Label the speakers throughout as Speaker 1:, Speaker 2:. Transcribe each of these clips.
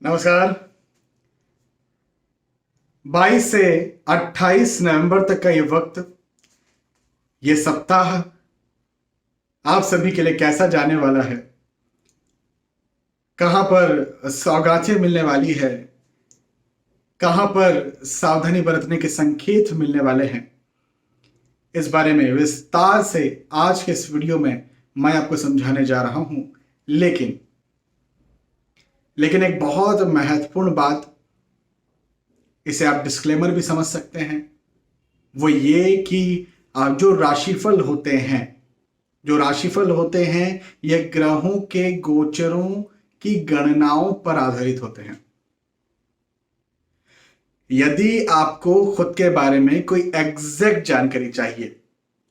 Speaker 1: नमस्कार। 22 से 28 नवंबर तक का ये वक्त, ये सप्ताह आप सभी के लिए कैसा जाने वाला है? कहां पर सौगातें मिलने वाली है? कहां पर सावधानी बरतने के संकेत मिलने वाले हैं? इस बारे में विस्तार से आज के इस वीडियो में मैं आपको समझाने जा रहा हूं। लेकिन लेकिन एक बहुत महत्वपूर्ण बात, इसे आप डिस्क्लेमर भी समझ सकते हैं, वो ये कि जो राशिफल होते हैं, ये ग्रहों के गोचरों की गणनाओं पर आधारित होते हैं। यदि आपको खुद के बारे में कोई एग्जैक्ट जानकारी चाहिए,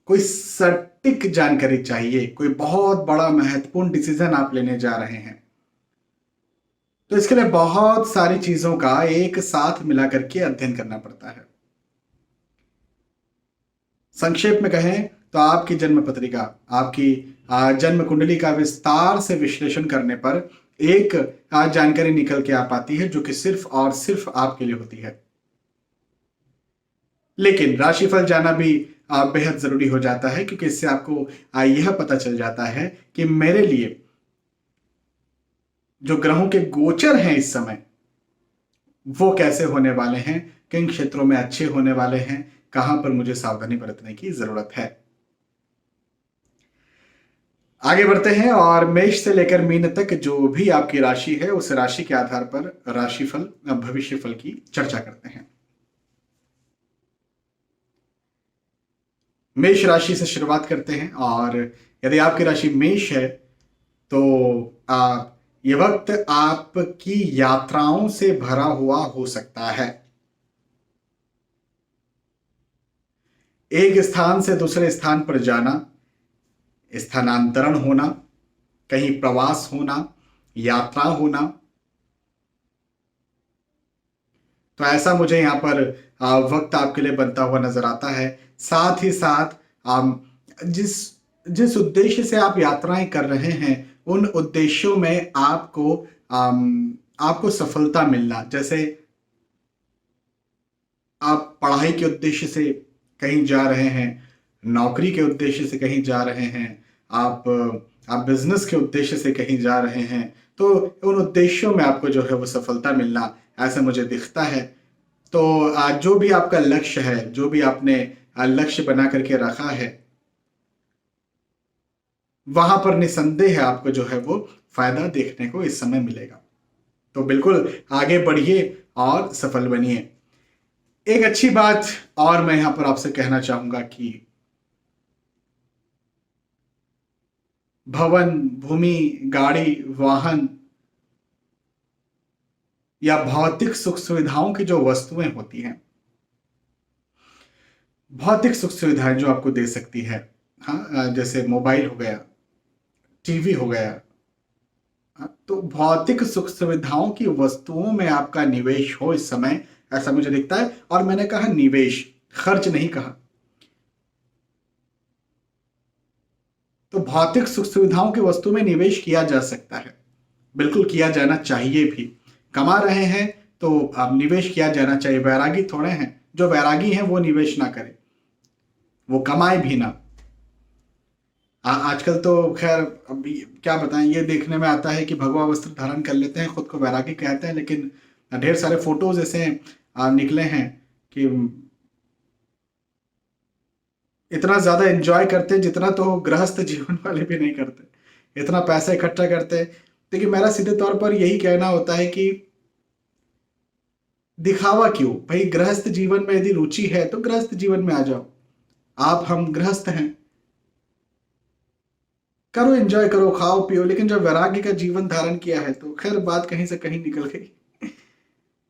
Speaker 1: कोई सटीक जानकारी चाहिए, कोई बहुत बड़ा महत्वपूर्ण डिसीजन आप लेने जा रहे हैं, तो इसके लिए बहुत सारी चीजों का एक साथ मिलाकर के अध्ययन करना पड़ता है। संक्षेप में कहें तो आपकी जन्म पत्रिका, आपकी जन्म कुंडली का विस्तार से विश्लेषण करने पर एक जानकारी निकल के आ पाती है, जो कि सिर्फ और सिर्फ आपके लिए होती है। लेकिन राशिफल जाना भी बेहद जरूरी हो जाता है, क्योंकि इससे आपको यह पता चल जाता है कि मेरे लिए जो ग्रहों के गोचर हैं इस समय, वो कैसे होने वाले हैं, किन क्षेत्रों में अच्छे होने वाले हैं, कहां पर मुझे सावधानी बरतने की जरूरत है। आगे बढ़ते हैं और मेष से लेकर मीन तक जो भी आपकी राशि है, उस राशि के आधार पर राशिफल, भविष्य फल की चर्चा करते हैं। मेष राशि से शुरुआत करते हैं, और यदि आपकी राशि मेष है तो यह वक्त आपकी यात्राओं से भरा हुआ हो सकता है। एक स्थान से दूसरे स्थान पर जाना, स्थानांतरण होना, कहीं प्रवास होना, यात्रा होना, तो ऐसा मुझे यहां पर वक्त आपके लिए बनता हुआ नजर आता है। साथ ही साथ जिस जिस उद्देश्य से आप यात्राएं कर रहे हैं, उन उद्देश्यों में आपको सफलता मिलना, जैसे आप पढ़ाई के उद्देश्य से कहीं जा रहे हैं, नौकरी के उद्देश्य से कहीं जा रहे हैं, आप आप बिजनेस के उद्देश्य से कहीं जा रहे हैं, तो उन उद्देश्यों में आपको जो है वो सफलता मिलना, ऐसा मुझे दिखता है। तो जो भी आपका लक्ष्य है, जो भी आपने लक्ष्य बना करके रखा है, वहां पर निसंदेह आपको जो है वो फायदा देखने को इस समय मिलेगा। तो बिल्कुल आगे बढ़िए और सफल बनिए। एक अच्छी बात और मैं यहां पर आपसे कहना चाहूंगा कि भवन, भूमि, गाड़ी, वाहन या भौतिक सुख सुविधाओं की जो वस्तुएं होती हैं, भौतिक सुख सुविधाएं जो आपको दे सकती है, हाँ, जैसे मोबाइल हो गया, टीवी हो गया, हाँ, तो भौतिक सुख सुविधाओं की वस्तुओं में आपका निवेश हो इस समय, ऐसा मुझे दिखता है। और मैंने कहा निवेश, खर्च नहीं कहा। तो भौतिक सुख सुविधाओं की वस्तु में निवेश किया जा सकता है, बिल्कुल किया जाना चाहिए भी। कमा रहे हैं तो अब निवेश किया जाना चाहिए। वैरागी थोड़े हैं, जो वैरागी हैं वो निवेश ना करें, वो कमाए भी ना। आजकल तो खैर अभी क्या बताएं, ये देखने में आता है कि भगवा वस्त्र धारण कर लेते हैं, खुद को वैरागी कहते हैं, लेकिन ढेर सारे फोटोज ऐसे निकले हैं कि इतना ज्यादा एंजॉय करते हैं जितना तो गृहस्थ जीवन वाले भी नहीं करते, इतना पैसा इकट्ठा करते। देखिए, मेरा सीधे तौर पर यही कहना होता है कि दिखावा क्यों भाई? गृहस्थ जीवन में यदि रुचि है तो गृहस्थ जीवन में आ जाओ। हम गृहस्थ हैं, करो, एंजॉय करो, खाओ पियो। लेकिन जब वैराग्य का जीवन धारण किया है तो खैर बात कहीं से कहीं निकल गई।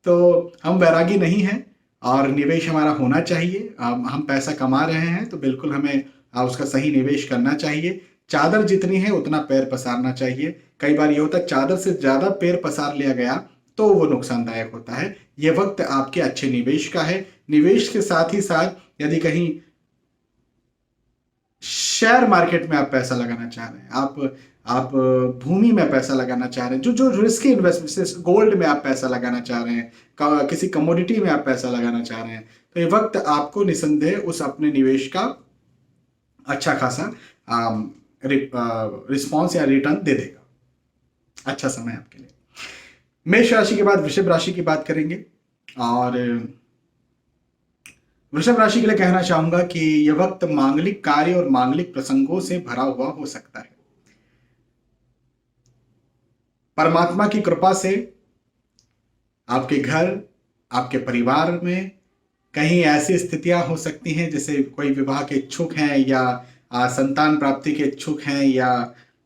Speaker 1: तो हम वैरागी नहीं हैं, और निवेश हमारा होना चाहिए। हम पैसा कमा रहे हैं तो बिल्कुल हमें उसका सही निवेश करना चाहिए। चादर जितनी है उतना पैर पसारना चाहिए। कई बार ये होता है चादर से ज्यादा पैर पसार लिया गया तो वो नुकसानदायक होता है। ये वक्त आपके अच्छे निवेश का है। निवेश के साथ ही साथ यदि कहीं शेयर मार्केट में आप पैसा लगाना चाह रहे हैं, आप आप भूमि में पैसा लगाना चाह रहे हैं, जो जो रिस्की इन्वेस्टमेंट, गोल्ड में आप पैसा लगाना चाह रहे हैं, किसी कमोडिटी में आप पैसा लगाना चाह रहे हैं, तो ये वक्त आपको निसंदेह उस अपने निवेश का अच्छा खासा रिस्पॉन्स या रिटर्न दे देगा। अच्छा समय आपके लिए। मेष राशि के बाद वृषभ राशि की बात करेंगे, और वृषभ राशि के लिए कहना चाहूंगा कि यह वक्त मांगलिक कार्य और मांगलिक प्रसंगों से भरा हुआ हो सकता है। परमात्मा की कृपा से आपके घर, आपके परिवार में कहीं ऐसी स्थितियां हो सकती हैं, जैसे कोई विवाह के इच्छुक हैं या संतान प्राप्ति के इच्छुक हैं, या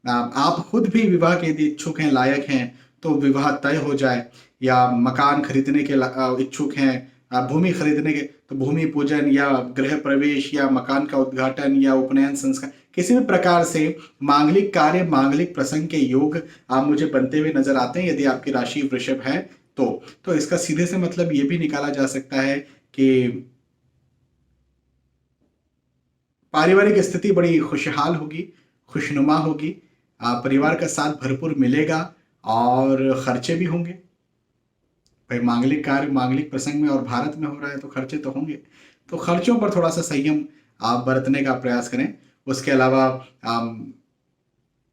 Speaker 1: आप खुद भी विवाह के यदि इच्छुक हैं, लायक हैं, तो विवाह तय हो जाए, या मकान खरीदने के इच्छुक हैं, भूमि खरीदने के, तो भूमि पूजन या गृह प्रवेश या मकान का उद्घाटन या उपनयन संस्कार, किसी भी प्रकार से मांगलिक कार्य, मांगलिक प्रसंग के योग आप मुझे बनते हुए नजर आते हैं यदि आपकी राशि वृषभ है तो इसका सीधे से मतलब ये भी निकाला जा सकता है कि पारिवारिक स्थिति बड़ी खुशहाल होगी, खुशनुमा होगी, परिवार का साथ भरपूर मिलेगा और खर्चे भी होंगे। भाई मांगलिक कार्य, मांगलिक प्रसंग में और भारत में हो रहा है तो खर्चे तो होंगे, तो खर्चों पर थोड़ा सा संयम आप बरतने का प्रयास करें। उसके अलावा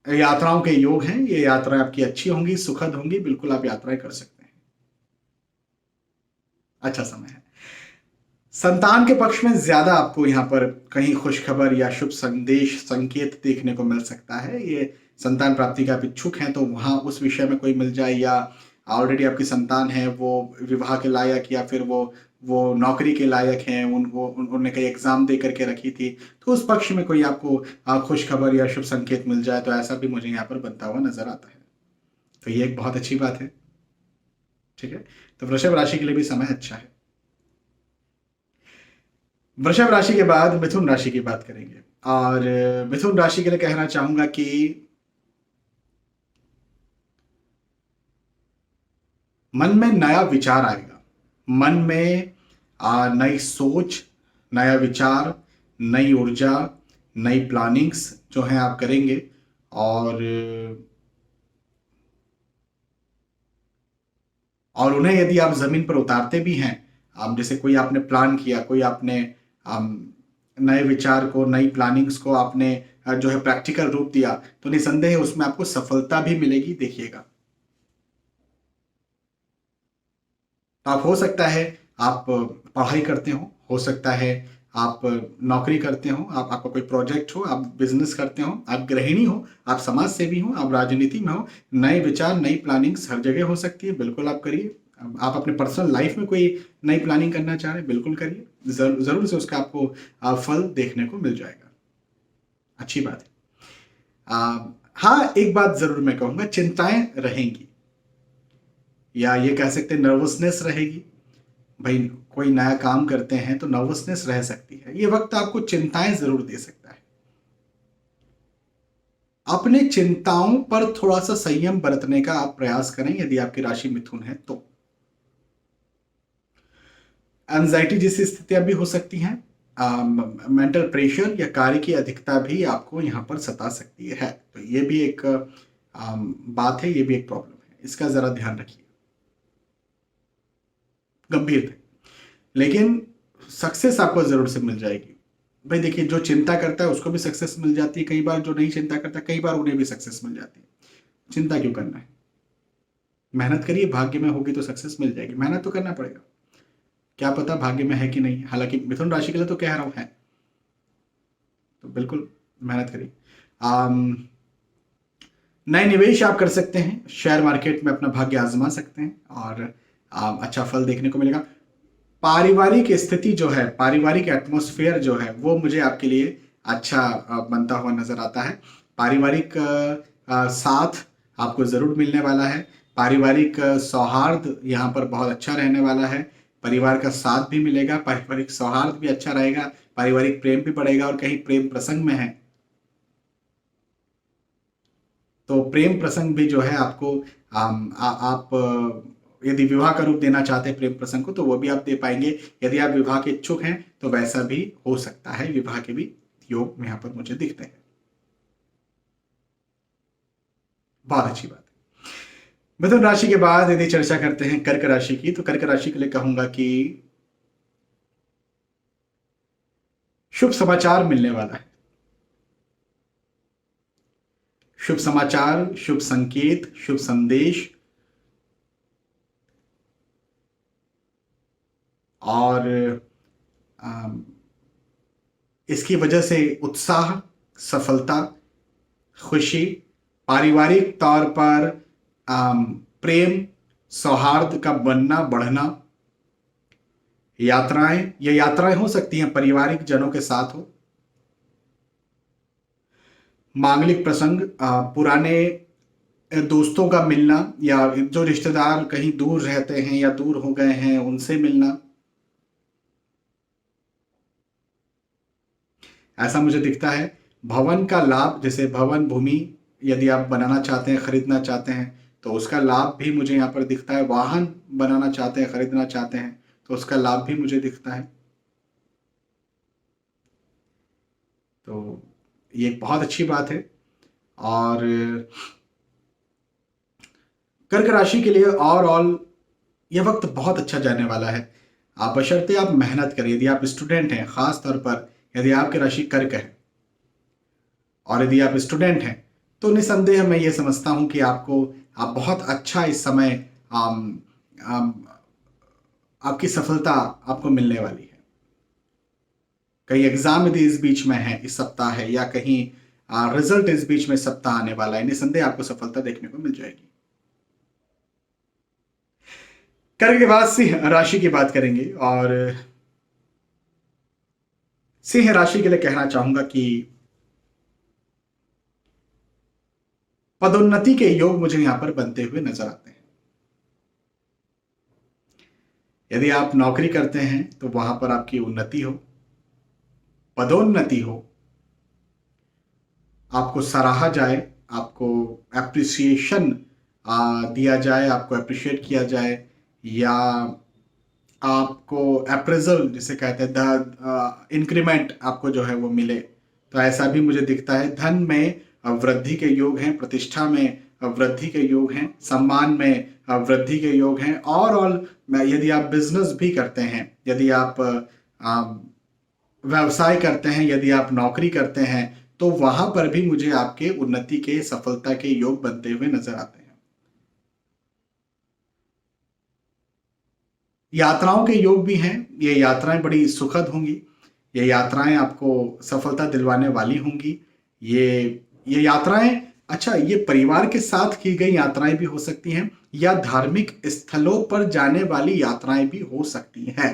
Speaker 1: यात्राओं के योग हैं, ये यात्राएं आपकी अच्छी होंगी, सुखद होंगी, बिल्कुल आप यात्राएं कर सकते हैं। अच्छा समय है। संतान के पक्ष में ज्यादा आपको यहाँ पर कहीं खुशखबर या शुभ संदेश, संकेत देखने को मिल सकता है। ये संतान प्राप्ति का आप इच्छुक हैं तो वहां उस विषय में कोई मिल जाए, या ऑलरेडी आपकी संतान है वो विवाह के लायक, या फिर वो नौकरी के लायक हैं, उन्होंने कई एग्जाम दे करके रखी थी, तो उस पक्ष में कोई आपको खुशखबर या शुभ संकेत मिल जाए, तो ऐसा भी मुझे यहाँ पर बनता हुआ नजर आता है। तो ये एक बहुत अच्छी बात है। ठीक है, तो वृषभ राशि के लिए भी समय अच्छा है। वृषभ राशि के बाद मिथुन राशि की बात करेंगे, और मिथुन राशि के लिए कहना चाहूंगा कि मन में नया विचार आएगा, मन में नई सोच, नया विचार, नई ऊर्जा, नई प्लानिंग्स जो है आप करेंगे, और उन्हें यदि आप जमीन पर उतारते भी हैं, आप जैसे कोई आपने प्लान किया, कोई आपने नए विचार को, नई प्लानिंग्स को आपने जो है प्रैक्टिकल रूप दिया, तो निसंदेह उसमें आपको सफलता भी मिलेगी। देखिएगा, तो आप हो सकता है आप पढ़ाई करते हो सकता है आप नौकरी करते हो, आपका कोई प्रोजेक्ट हो, आप बिजनेस करते हो, आप गृहिणी हो, आप समाज सेवी हो, आप राजनीति में हो, नए विचार, नई प्लानिंग्स हर जगह हो सकती है, बिल्कुल आप करिए। आप अपने पर्सनल लाइफ में कोई नई प्लानिंग करना चाह रहे हैं, बिल्कुल करिए, जरूर से उसका आपको फल देखने को मिल जाएगा। अच्छी बात है। हाँ, एक बात जरूर मैं कहूंगा, चिंताएं रहेंगी, या ये कह सकते हैं नर्वसनेस रहेगी। भाई कोई नया काम करते हैं तो नर्वसनेस रह सकती है, ये वक्त आपको चिंताएं जरूर दे सकता है। अपने चिंताओं पर थोड़ा सा संयम बरतने का आप प्रयास करें यदि आपकी राशि मिथुन है तो। एंजाइटी जैसी स्थितियां भी हो सकती हैं, मेंटल प्रेशर या कार्य की अधिकता भी आपको यहाँ पर सता सकती है, तो ये भी एक बात है, ये भी एक प्रॉब्लम है, इसका जरा ध्यान रखिए, गंभीर थे, लेकिन सक्सेस आपको जरूर से मिल जाएगी। भाई देखिए, जो चिंता करता है उसको भी सक्सेस मिल जाती है कई बार, जो नहीं चिंता करता कई बार उन्हें भी सक्सेस मिल जाती है। चिंता क्यों करना है, मेहनत करिए, भाग्य में होगी तो सक्सेस मिल जाएगी, मेहनत तो करना पड़ेगा, क्या पता भाग्य में है कि नहीं, हालांकि मिथुन राशि के लिए तो कह रहा हूं है, तो बिल्कुल मेहनत करिए। नए निवेश आप कर सकते हैं, शेयर मार्केट में अपना भाग्य आजमा सकते हैं और अच्छा फल देखने को मिलेगा। पारिवारिक स्थिति जो है, पारिवारिक एटमॉस्फेयर जो है, वो मुझे आपके लिए अच्छा बनता हुआ नजर आता है। पारिवारिक साथ आपको जरूर मिलने वाला है, पारिवारिक सौहार्द यहाँ पर बहुत अच्छा रहने वाला है, परिवार का साथ भी मिलेगा, पारिवारिक सौहार्द भी अच्छा रहेगा, पारिवारिक प्रेम भी बढ़ेगा, और कहीं प्रेम प्रसंग में है तो प्रेम प्रसंग भी जो है आपको आप यदि विवाह का रूप देना चाहते हैं प्रेम प्रसंग को, तो वो भी आप दे पाएंगे। यदि आप विवाह के इच्छुक हैं तो वैसा भी हो सकता है, विवाह के भी योग यहाँ पर मुझे दिखते हैं। बहुत अच्छी बात है। मिथुन राशि के बाद यदि चर्चा करते हैं कर्क राशि की, तो कर्क राशि के लिए कहूंगा कि शुभ समाचार मिलने वाला है। शुभ समाचार, शुभ संकेत, शुभ संदेश, और अम, इसकी वजह से उत्साह, सफलता, खुशी, पारिवारिक तौर पर प्रेम, सौहार्द का बनना बढ़ना, यात्राएं, ये यात्राएं हो सकती हैं पारिवारिक जनों के साथ हो, मांगलिक प्रसंग, पुराने दोस्तों का मिलना, या जो रिश्तेदार कहीं दूर रहते हैं या दूर हो गए हैं उनसे मिलना, ऐसा मुझे दिखता है। भवन का लाभ, जैसे भवन भूमि यदि आप बनाना चाहते हैं, खरीदना चाहते हैं, तो उसका लाभ भी मुझे यहाँ पर दिखता है। वाहन बनाना चाहते हैं, खरीदना चाहते हैं, तो उसका लाभ भी मुझे दिखता है। तो ये एक बहुत अच्छी बात है। और कर्क राशि के लिए ओवरऑल ये वक्त बहुत अच्छा जाने वाला है। आप बशर्ते आप मेहनत करें। यदि आप स्टूडेंट हैं, खास तौर पर यदि आपकी राशि कर्क है और यदि आप स्टूडेंट हैं, तो निसंदेह मैं ये समझता हूँ कि आप बहुत अच्छा इस समय आम, आम, आपकी सफलता आपको मिलने वाली है। कहीं एग्जाम यदि इस बीच में है, इस सप्ताह है, या कहीं रिजल्ट इस बीच में सप्ताह आने वाला है, निसंदेह आपको सफलता देखने को मिल जाएगी। कर्क के बाद सिंह राशि की बात करेंगे, और सिंह राशि के लिए कहना चाहूंगा कि पदोन्नति के योग मुझे यहां पर बनते हुए नजर आते हैं। यदि आप नौकरी करते हैं तो वहां पर आपकी उन्नति हो, पदोन्नति हो, आपको सराहा जाए, आपको एप्रिसिएशन दिया जाए, आपको अप्रिशिएट किया जाए, या आपको अप्रेजल जिसे कहते हैं, इंक्रीमेंट आपको जो है वो मिले, तो ऐसा भी मुझे दिखता है। धन में वृद्धि के योग हैं, प्रतिष्ठा में वृद्धि के योग हैं, सम्मान में वृद्धि के योग हैं। ओवरऑल यदि आप बिजनेस भी करते हैं, यदि आप व्यवसाय करते हैं, यदि आप नौकरी करते हैं, तो वहां पर भी मुझे आपके उन्नति के, सफलता के योग बनते हुए नजर आते हैं। यात्राओं के योग भी हैं। ये यात्राएं बड़ी सुखद होंगी। ये यात्राएं आपको सफलता दिलवाने वाली होंगी। ये ये यात्राएं, अच्छा, ये परिवार के साथ की गई यात्राएं भी हो सकती हैं, या धार्मिक स्थलों पर जाने वाली यात्राएं भी हो सकती हैं।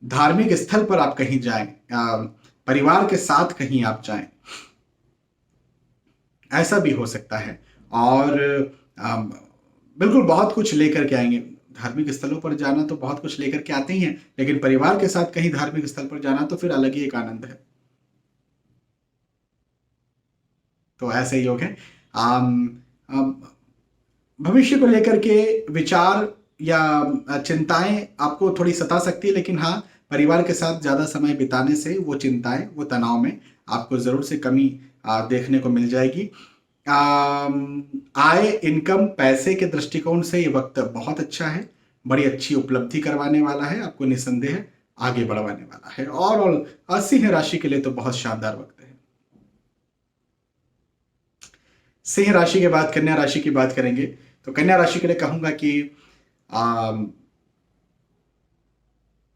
Speaker 1: धार्मिक स्थल पर आप कहीं जाएं, परिवार के साथ कहीं आप जाएं, ऐसा भी हो सकता है। और बिल्कुल बहुत कुछ लेकर के आएंगे। धार्मिक स्थलों पर जाना तो बहुत कुछ लेकर के आते ही हैं, लेकिन परिवार के साथ कहीं धार्मिक स्थल पर जाना तो फिर अलग ही एक आनंद है। तो ऐसे योग है। आम, आम, भविष्य को लेकर के विचार या चिंताएं आपको थोड़ी सता सकती है, लेकिन हाँ, परिवार के साथ ज्यादा समय बिताने से वो चिंताएं, वो तनाव में आपको जरूर से कमी देखने को मिल जाएगी। आय, इनकम, पैसे के दृष्टिकोण से ये वक्त बहुत अच्छा है। बड़ी अच्छी उपलब्धि करवाने वाला है, आपको निसंदेह आगे बढ़वाने वाला है। ओवरऑल सिंह राशि के लिए तो बहुत शानदार वक्त है। सिंह राशि के बाद कन्या राशि की बात करेंगे, तो कन्या राशि के लिए कहूंगा कि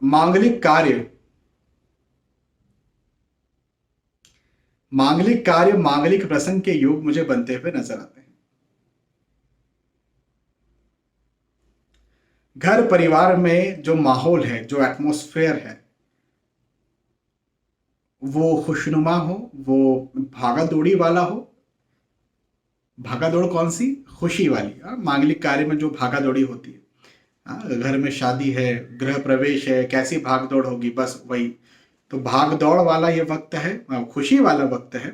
Speaker 1: मांगलिक कार्य, मांगलिक प्रसंग के योग मुझे बनते हुए नजर आते हैं। घर परिवार में जो माहौल है, जो एटमॉस्फेयर है, वो खुशनुमा हो, वो भागा दौड़ी वाला हो। भागा दौड़ कौन सी? खुशी वाली। मांगलिक कार्य में जो भागा दौड़ी होती है, घर में शादी है, गृह प्रवेश है, कैसी भाग दौड़ होगी, बस वही। तो भाग दौड़ वाला ये वक्त है, खुशी वाला वक्त है।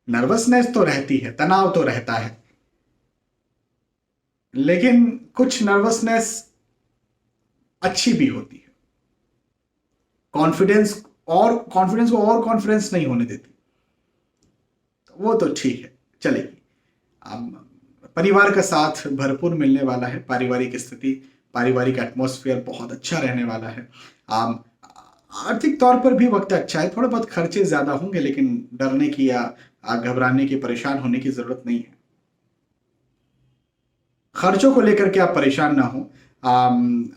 Speaker 1: नर्वसनेस तो रहती है, तनाव तो रहता है, लेकिन कुछ नर्वसनेस अच्छी भी होती है। कॉन्फिडेंस को और कॉन्फिडेंस नहीं होने देती। वो तो ठीक है, चलेगी। परिवार का साथ भरपूर मिलने वाला है, पारिवारिक स्थिति, पारिवारिक एटमॉस्फेयर बहुत अच्छा रहने वाला है। आम, आर्थिक तौर पर भी वक्त अच्छा है, थोड़े बहुत खर्चे ज्यादा होंगे, लेकिन डरने की या घबराने की, परेशान होने की जरूरत नहीं है। खर्चों को लेकर के आप परेशान ना हो। आम,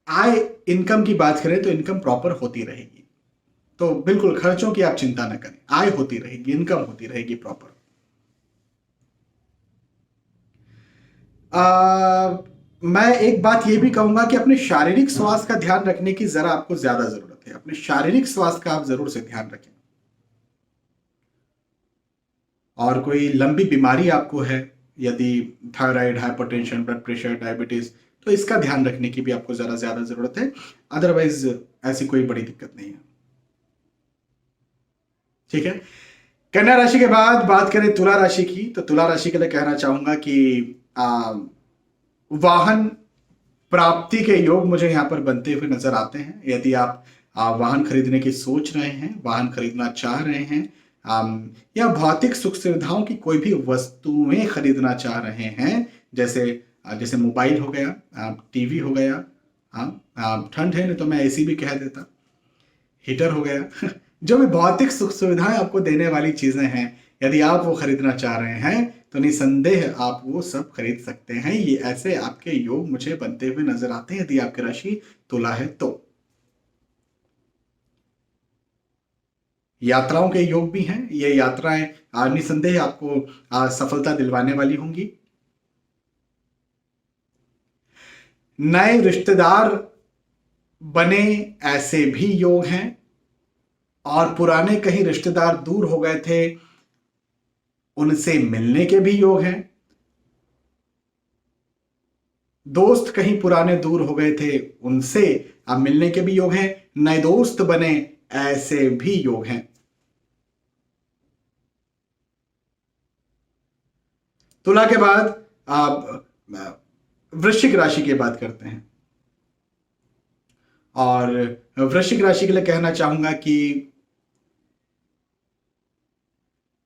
Speaker 1: आय, इनकम की बात करें तो इनकम प्रॉपर होती रहेगी, तो बिल्कुल खर्चों की आप चिंता ना करें, आय होती रहेगी, इनकम होती रहेगी प्रॉपर। मैं एक बात ये भी कहूंगा कि अपने शारीरिक स्वास्थ्य का ध्यान रखने की जरा आपको ज्यादा जरूरत है। अपने शारीरिक स्वास्थ्य का आप जरूर से ध्यान रखें। और कोई लंबी बीमारी आपको है, यदि thyroid, hypertension, blood pressure, diabetes, तो इसका ध्यान रखने की भी आपको जरा ज्यादा जरूरत है। अदरवाइज ऐसी कोई बड़ी दिक्कत नहीं है। ठीक है। कन्या राशि के बाद बात करें तुला राशि की, तो तुला राशि के लिए कहना चाहूंगा कि आ, वाहन प्राप्ति के योग मुझे यहाँ पर बनते हुए नजर आते हैं। यदि आप वाहन खरीदने की सोच रहे हैं, वाहन खरीदना चाह रहे हैं, या भौतिक सुख सुविधाओं की कोई भी वस्तुएं खरीदना चाह रहे हैं, जैसे जैसे मोबाइल हो गया, टीवी हो गया, ठंड है नहीं तो मैं एसी भी कह देता, हीटर हो गया जो भी भौतिक सुख सुविधाएं आपको देने वाली चीजें हैं, यदि आप वो खरीदना चाह रहे हैं तो निसंदेह आप वो सब खरीद सकते हैं। ये ऐसे आपके योग मुझे बनते हुए नजर आते हैं यदि आपकी राशि तुला है तो। यात्राओं के योग भी हैं, ये यात्राएं निसंदेह आपको सफलता दिलवाने वाली होंगी। नए रिश्तेदार बने, ऐसे भी योग हैं। और पुराने कहीं रिश्तेदार दूर हो गए थे, उनसे मिलने के भी योग हैं। दोस्त कहीं पुराने दूर हो गए थे, उनसे अब मिलने के भी योग हैं। नए दोस्त बने, ऐसे भी योग हैं। तुला के बाद आप वृश्चिक राशि की बात करते हैं। और वृश्चिक राशि के लिए कहना चाहूंगा कि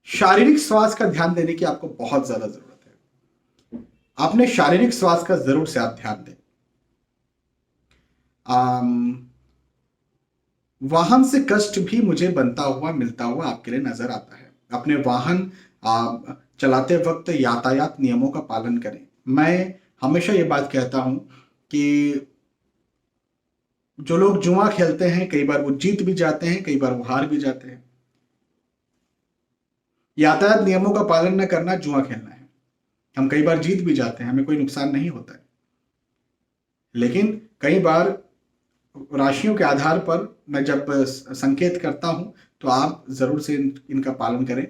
Speaker 1: शारीरिक स्वास्थ्य का ध्यान देने की आपको बहुत ज्यादा जरूरत है। अपने शारीरिक स्वास्थ्य का जरूर से आप ध्यान दें। वाहन से कष्ट भी मुझे बनता हुआ मिलता हुआ आपके लिए नजर आता है। अपने वाहन चलाते वक्त यातायात नियमों का पालन करें। मैं हमेशा ये बात कहता हूं कि जो लोग जुआ खेलते हैं, कई बार वो जीत भी जाते हैं, कई बार वो हार भी जाते हैं। यातायात नियमों का पालन न करना जुआ खेलना है। हम कई बार जीत भी जाते हैं, हमें कोई नुकसान नहीं होता है, लेकिन कई बार राशियों के आधार पर मैं जब संकेत करता हूं तो आप जरूर से इनका पालन करें।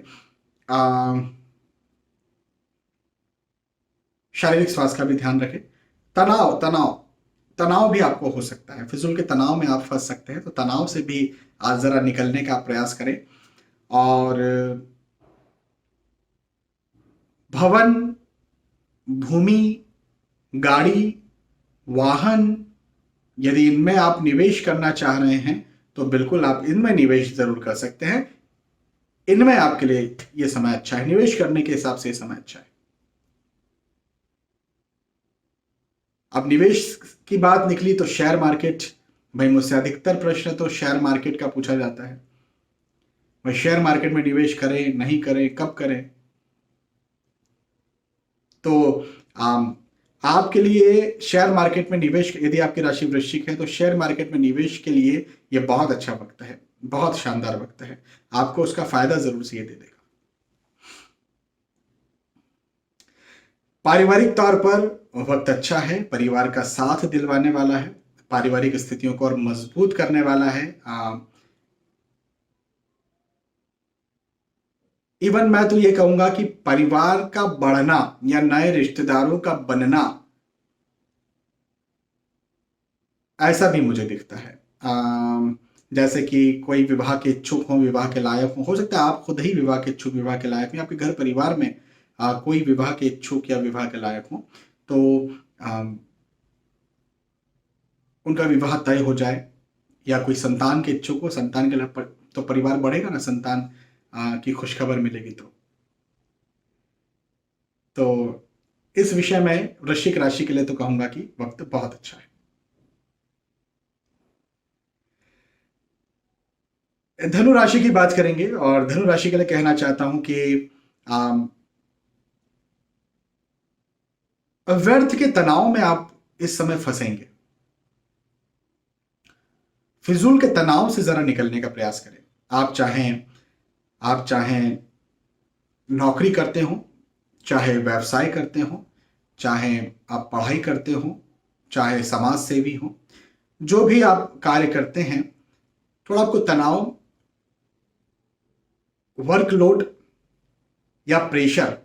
Speaker 1: शारीरिक स्वास्थ्य का भी ध्यान रखें। तनाव तनाव तनाव भी आपको हो सकता है, फिजूल के तनाव में आप फंस सकते हैं, तो तनाव से भी आज जरा निकलने का प्रयास करें। और भवन, भूमि, गाड़ी, वाहन, यदि इनमें आप निवेश करना चाह रहे हैं तो बिल्कुल आप इनमें निवेश जरूर कर सकते हैं। इनमें आपके लिए यह समय अच्छा है, निवेश करने के हिसाब से यह समय अच्छा है। अब निवेश की बात निकली तो शेयर मार्केट, भाई मुझसे अधिकतर प्रश्न तो शेयर मार्केट का पूछा जाता है। भाई शेयर मार्केट में निवेश करें, नहीं करें, कब करें? तो आपके लिए शेयर मार्केट में निवेश, यदि आपकी राशि वृश्चिक है तो शेयर मार्केट में निवेश के लिए यह बहुत अच्छा वक्त है, बहुत शानदार वक्त है। आपको उसका फायदा जरूर से ये दे देगा। पारिवारिक तौर पर वक्त अच्छा है, परिवार का साथ दिलवाने वाला है, पारिवारिक स्थितियों को और मजबूत करने वाला है। इवन मैं तो ये कहूंगा कि परिवार का बढ़ना या नए रिश्तेदारों का बनना, ऐसा भी मुझे दिखता है। जैसे कि कोई विवाह के इच्छुक हो, विवाह के लायक हो सकता है आप खुद ही विवाह के इच्छुक, विवाह के लायक हो, या आपके घर परिवार में कोई विवाह के इच्छुक या विवाह के लायक हो, तो उनका विवाह तय हो जाए। या कोई संतान के इच्छुक हो, संतान के लिए तो परिवार बढ़ेगा ना, संतान की खुशखबर मिलेगी। तो इस विषय में वृश्चिक राशि के लिए तो कहूंगा कि वक्त बहुत अच्छा है। धनु राशि की बात करेंगे और धनु राशि के लिए कहना चाहता हूं कि व्यर्थ के तनाव में आप इस समय फंसेंगे। फिजूल के तनाव से जरा निकलने का प्रयास करें। आप चाहें नौकरी करते हो, चाहे व्यवसाय करते हो, चाहे आप पढ़ाई करते हो, चाहे समाज सेवी हो, जो भी आप कार्य करते हैं, थोड़ा आपको तनाव, वर्कलोड या प्रेशर,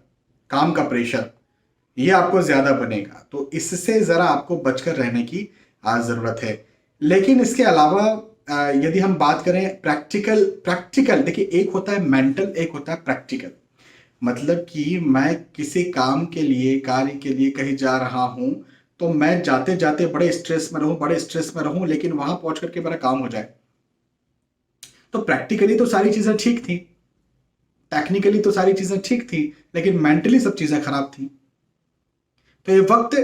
Speaker 1: काम का प्रेशर, ये आपको ज्यादा बनेगा। तो इससे जरा आपको बचकर रहने की जरूरत है। लेकिन इसके अलावा यदि हम बात करें प्रैक्टिकल देखिए, एक होता है मेंटल, एक होता है प्रैक्टिकल। मतलब कि मैं किसी काम के लिए, कार्य के लिए कहीं जा रहा हूं, तो मैं जाते जाते बड़े स्ट्रेस में रहूं, लेकिन वहां पहुंच करके मेरा काम हो जाए। तो प्रैक्टिकली तो सारी चीजें ठीक थी, टेक्निकली तो सारी चीजें ठीक थी, लेकिन मेंटली सब चीजें खराब थी। तो ये वक्त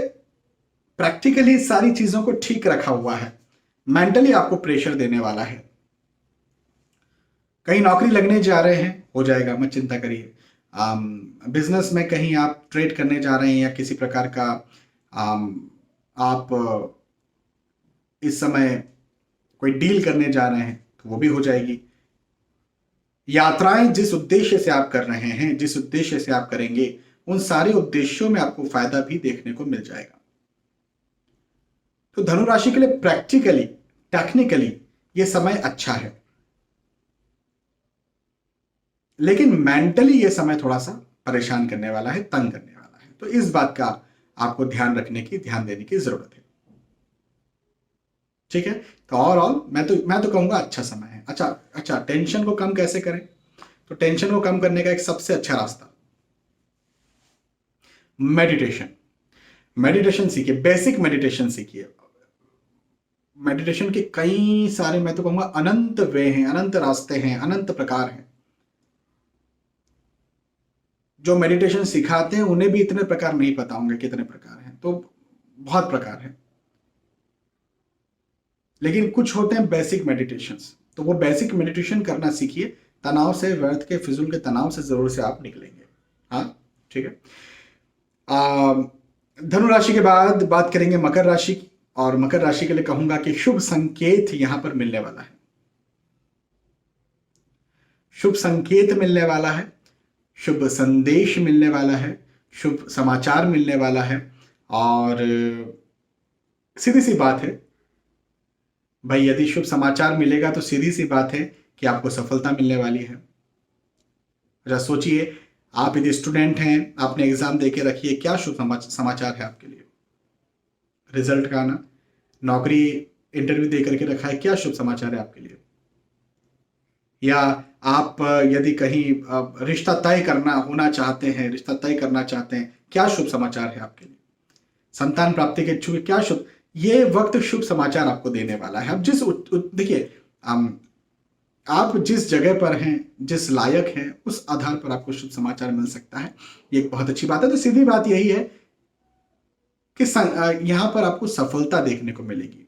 Speaker 1: प्रैक्टिकली सारी चीजों को ठीक रखा हुआ है, मेंटली आपको प्रेशर देने वाला है। कहीं नौकरी लगने जा रहे हैं, हो जाएगा, मत चिंता करिए। बिजनेस में कहीं आप ट्रेड करने जा रहे हैं या किसी प्रकार का आप इस समय कोई डील करने जा रहे हैं, तो वो भी हो जाएगी। यात्राएं जिस उद्देश्य से आप कर रहे हैं, जिस उद्देश्य से आप करेंगे, उन सारे उद्देश्यों में आपको फायदा भी देखने को मिल जाएगा। तो धनु राशि के लिए प्रैक्टिकली, टेक्निकली ये समय अच्छा है, लेकिन मेंटली ये समय थोड़ा सा परेशान करने वाला है, तंग करने वाला है। तो इस बात का आपको ध्यान देने की जरूरत है। ठीक है। तो ओवरऑल मैं तो कहूंगा अच्छा समय है। अच्छा, टेंशन को कम कैसे करें? तो टेंशन को कम करने का एक सबसे अच्छा रास्ता, मेडिटेशन सीखिए, बेसिक मेडिटेशन सीखिए। मेडिटेशन के कई सारे, मैं तो कहूंगा अनंत वे हैं, अनंत रास्ते हैं, अनंत प्रकार हैं। जो मेडिटेशन सिखाते हैं उन्हें भी इतने प्रकार नहीं पता होंगे कितने प्रकार हैं, तो बहुत प्रकार हैं। लेकिन कुछ होते हैं बेसिक मेडिटेशंस, तो वो बेसिक मेडिटेशन करना सीखिए। तनाव से, व्यर्थ के, फिजूल के तनाव से जरूर से आप निकलेंगे। हाँ, ठीक है। धनु राशि के बाद बात करेंगे मकर राशि की, और मकर राशि के लिए कहूंगा कि शुभ संकेत यहां पर मिलने वाला है। शुभ संकेत मिलने वाला है, शुभ संदेश मिलने वाला है, शुभ समाचार मिलने वाला है। और सीधी सी बात है भाई, यदि शुभ समाचार मिलेगा तो सीधी सी बात है कि आपको सफलता मिलने वाली है। जरा सोचिए, आप यदि स्टूडेंट हैं, आपने एग्जाम देके रखिए, क्या शुभ समाचार है आपके लिए? रिजल्ट का आना। नौकरी इंटरव्यू दे करके रखा है, क्या शुभ समाचार है आपके लिए? या आप यदि कहीं रिश्ता तय करना चाहते हैं, क्या शुभ समाचार है आपके लिए? संतान प्राप्ति के इच्छुक, क्या शुभ, ये वक्त शुभ समाचार आपको देने वाला है। अब देखिए, आप जिस जगह पर हैं, जिस लायक हैं, उस आधार पर आपको शुभ समाचार मिल सकता है। ये एक बहुत अच्छी बात है। तो सीधी बात यही है कि यहां पर आपको सफलता देखने को मिलेगी।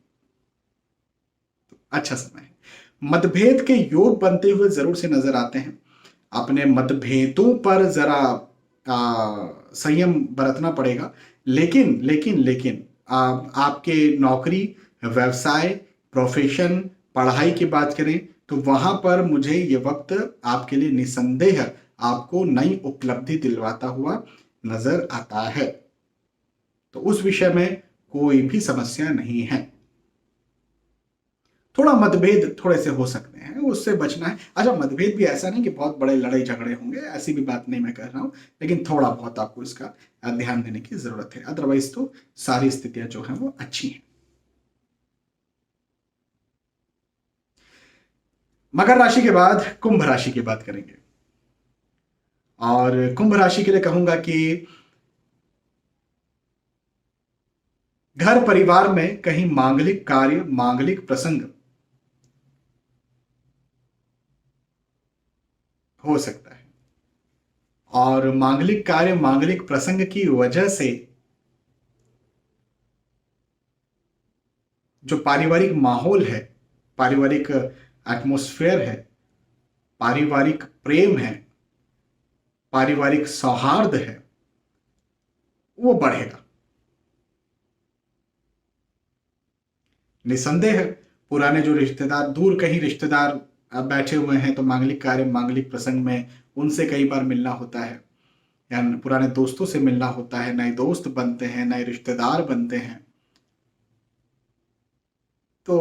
Speaker 1: तो अच्छा समय है। मतभेद के योग बनते हुए जरूर से नजर आते हैं। अपने मतभेदों पर जरा संयम बरतना पड़ेगा। लेकिन आपके नौकरी, व्यवसाय, प्रोफेशन, पढ़ाई की बात करें तो वहां पर मुझे ये वक्त आपके लिए निसंदेह आपको नई उपलब्धि दिलवाता हुआ नजर आता है। तो उस विषय में कोई भी समस्या नहीं है। थोड़ा मतभेद थोड़े से हो सकते हैं, उससे बचना है। अच्छा, मतभेद भी ऐसा नहीं कि बहुत बड़े लड़ाई झगड़े होंगे, ऐसी भी बात नहीं मैं कह रहा हूं, लेकिन थोड़ा बहुत आपको इसका ध्यान देने की जरूरत है। अदरवाइज तो सारी स्थितियां जो हैं वो अच्छी हैं। मकर राशि के बाद कुंभ राशि की बात करेंगे, और कुंभ राशि के लिए कहूंगा कि घर परिवार में कहीं मांगलिक कार्य, मांगलिक प्रसंग हो सकता है। और मांगलिक कार्य, मांगलिक प्रसंग की वजह से जो पारिवारिक माहौल है, पारिवारिक एटमॉस्फेयर है, पारिवारिक प्रेम है, पारिवारिक सौहार्द है, वो बढ़ेगा। निसंदेह पुराने जो रिश्तेदार, दूर कहीं रिश्तेदार बैठे हुए हैं, तो मांगलिक कार्य, मांगलिक प्रसंग में उनसे कई बार मिलना होता है, या पुराने दोस्तों से मिलना होता है, नए दोस्त बनते हैं, नए रिश्तेदार बनते हैं। तो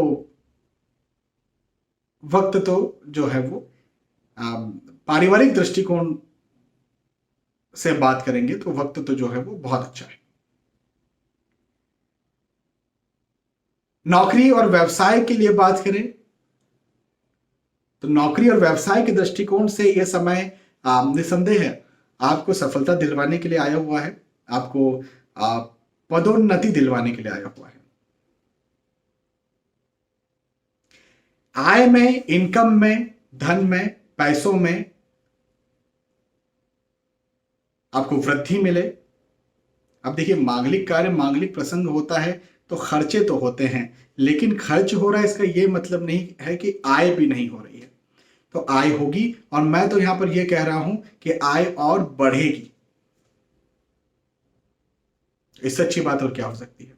Speaker 1: वक्त तो जो है वो पारिवारिक दृष्टिकोण से बात करेंगे तो वक्त तो जो है वो बहुत अच्छा है। नौकरी और व्यवसाय के लिए बात करें तो नौकरी और व्यवसाय के दृष्टिकोण से यह समय निसंदेह है आपको सफलता दिलवाने के लिए आया हुआ है, आपको पदोन्नति दिलवाने के लिए आया हुआ है। आय में, इनकम में, धन में, पैसों में आपको वृद्धि मिले। अब देखिए, मांगलिक कार्य, मांगलिक प्रसंग होता है तो खर्चे तो होते हैं, लेकिन खर्च हो रहा है इसका यह मतलब नहीं है कि आय भी नहीं हो रही है। तो आय होगी, और मैं तो यहां पर यह कह रहा हूं कि आय और बढ़ेगी। इससे अच्छी बात और क्या हो सकती है।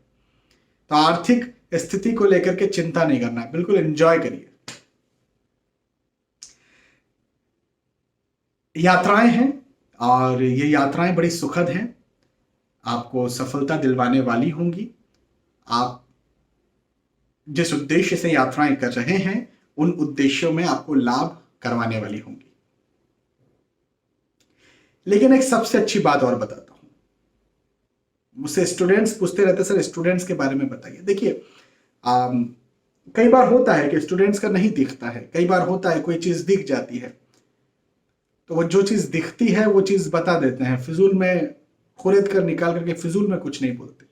Speaker 1: तो आर्थिक स्थिति को लेकर के चिंता नहीं करना है, बिल्कुल एंजॉय करिए। यात्राएं हैं, और ये यात्राएं बड़ी सुखद हैं, आपको सफलता दिलवाने वाली होंगी। आप जिस उद्देश्य से यात्राएं कर रहे हैं, उन उद्देश्यों में आपको लाभ करवाने वाली होंगी। लेकिन एक सबसे अच्छी बात और बताता हूं, मुझसे स्टूडेंट्स पूछते रहते, सर स्टूडेंट्स के बारे में बताइए। देखिए, कई बार होता है कि स्टूडेंट्स का नहीं दिखता है, कई बार होता है कोई चीज दिख जाती है, तो वो जो चीज दिखती है वो चीज बता देते हैं, फिजूल में खुरेद कर निकाल करके फिजूल में कुछ नहीं बोलते।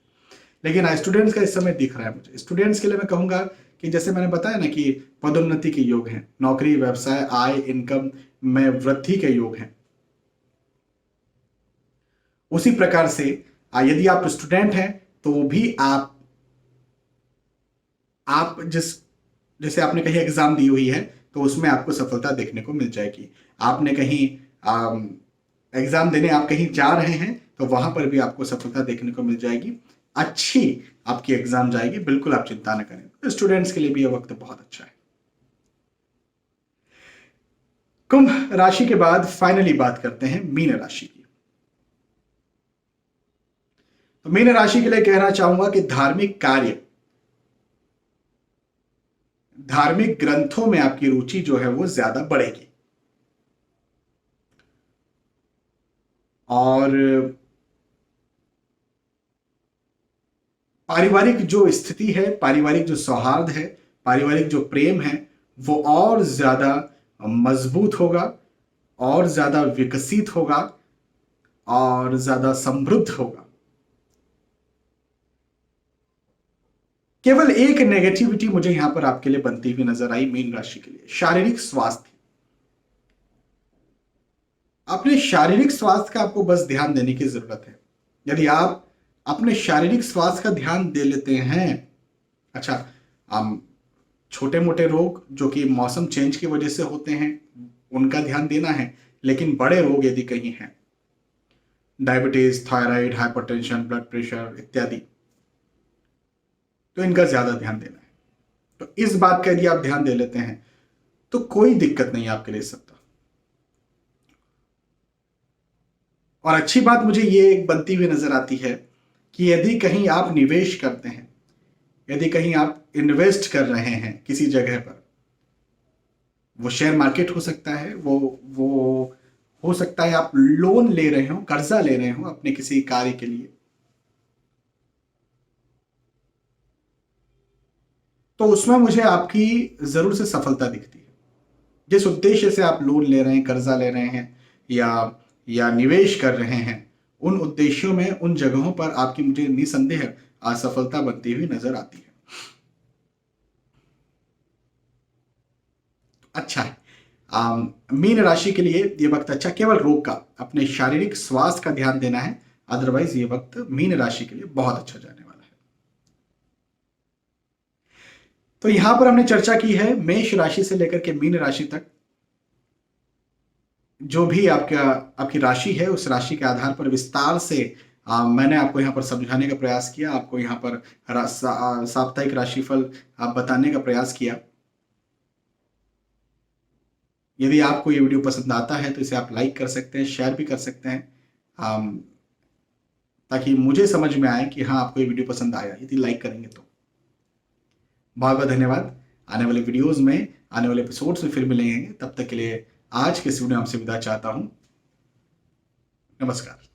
Speaker 1: लेकिन स्टूडेंट्स का इस समय दिख रहा है मुझे। स्टूडेंट्स के लिए मैं कहूंगा कि जैसे मैंने बताया ना कि पदोन्नति के योग हैं, नौकरी, व्यवसाय, आय, इनकम में वृद्धि के योग हैं, उसी प्रकार से यदि आप स्टूडेंट हैं तो भी आप जैसे आपने कहीं एग्जाम दी हुई है तो उसमें आपको सफलता देखने को मिल जाएगी। आपने कहीं एग्जाम देने आप कहीं जा रहे हैं तो वहां पर भी आपको सफलता देखने को मिल जाएगी, अच्छी आपकी एग्जाम जाएगी, बिल्कुल आप चिंता न करें। स्टूडेंट्स के लिए भी यह वक्त बहुत अच्छा है। कुंभ राशि के बाद फाइनली बात करते हैं मीन राशि की। तो मीन राशि के लिए कहना चाहूंगा कि धार्मिक कार्य, धार्मिक ग्रंथों में आपकी रुचि जो है वो ज्यादा बढ़ेगी, और पारिवारिक जो स्थिति है, पारिवारिक जो सौहार्द है, पारिवारिक जो प्रेम है, वो और ज्यादा मजबूत होगा, और ज्यादा विकसित होगा, और ज्यादा समृद्ध होगा। केवल एक नेगेटिविटी मुझे यहां पर आपके लिए बनती हुई नजर आई मीन राशि के लिए, शारीरिक स्वास्थ्य। अपने शारीरिक स्वास्थ्य का आपको बस ध्यान देने की जरूरत है। यदि आप अपने शारीरिक स्वास्थ्य का ध्यान दे लेते हैं, अच्छा, छोटे मोटे रोग जो कि मौसम चेंज की वजह से होते हैं उनका ध्यान देना है, लेकिन बड़े रोग यदि कहीं हैं, diabetes, thyroid, hypertension, blood pressure इत्यादि, तो इनका ज्यादा ध्यान देना है। तो इस बात का यदि आप ध्यान दे लेते हैं तो कोई दिक्कत नहीं आपके लिए सकता। और अच्छी बात मुझे ये एक बनती हुई नजर आती है कि यदि कहीं आप निवेश करते हैं, यदि कहीं आप इन्वेस्ट कर रहे हैं किसी जगह पर, वो शेयर मार्केट हो सकता है, वो हो सकता है आप लोन ले रहे हो, कर्जा ले रहे हो अपने किसी कार्य के लिए, तो उसमें मुझे आपकी जरूर से सफलता दिखती है। जिस उद्देश्य से आप लोन ले रहे हैं, कर्जा ले रहे हैं, या निवेश कर रहे हैं, उन उद्देश्यों में, उन जगहों पर आपकी मुझे निसंदेह असफलता बनती हुई नजर आती है। अच्छा है। मीन राशि के लिए ये वक्त अच्छा, केवल रोग का, अपने शारीरिक स्वास्थ्य का ध्यान देना है। अदरवाइज ये वक्त मीन राशि के लिए बहुत अच्छा जाने वाला है। तो यहां पर हमने चर्चा की है मेष राशि से लेकर के मीन राशि तक। जो भी आपकी राशि है उस राशि के आधार पर विस्तार से मैंने आपको यहाँ पर समझाने का प्रयास किया, आपको यहाँ पर साप्ताहिक राशिफल आप बताने का प्रयास किया। यदि आपको ये वीडियो पसंद आता है तो इसे आप लाइक कर सकते हैं, शेयर भी कर सकते हैं, ताकि मुझे समझ में आए कि हाँ आपको ये वीडियो पसंद आया। यदि लाइक करेंगे तो बहुत बहुत धन्यवाद। आने वाले वीडियोस में, आने वाले एपिसोड्स में फिर मिलेंगे। तब तक के लिए आज के इस वीडियो में आपसे विदा चाहता हूँ। नमस्कार।